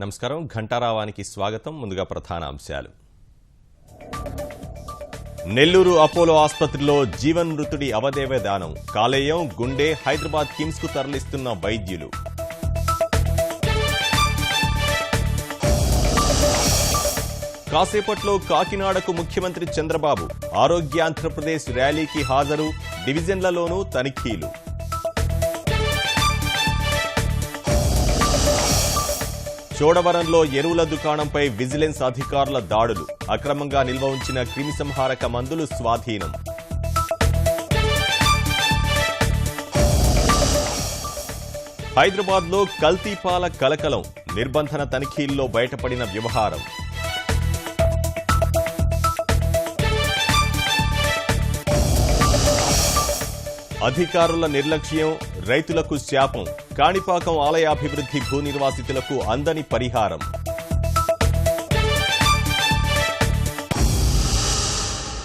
నమస్కారం ఘంటారావానికి స్వాగతం. ముందుగా ప్రధాన అంశాలు. నెల్లూరు అపోలో ఆసుపత్రిలో జీవన్మృతుడి అవయవ దానం. కాలేయం, గుండె హైదరాబాద్ కిమ్స్ కు తరలిస్తున్న వైద్యులు. కాసేపట్లో కాకినాడకు ముఖ్యమంత్రి చంద్రబాబు. ఆరోగ్యాంధ్రప్రదేశ్ ర్యాలీకి హాజరు. డివిజన్లలోనూ తనిఖీలు. చోడవరంలో ఎరువుల దుకాణంపై విజిలెన్స్ అధికారుల దాడులు. అక్రమంగా నిల్వ ఉంచిన క్రిమిసంహారక మందులు స్వాధీనం. హైదరాబాద్లో కల్తీపాల కలకలం. నిర్బంధన తనిఖీల్లో బయటపడిన వ్యవహారం. అధికారుల నిర్లక్ష్యం రైతులకు శాపం. కాణిపాకం ఆలయాభివృద్ధి భూ నిర్వాసితులకు అందని పరిహారం.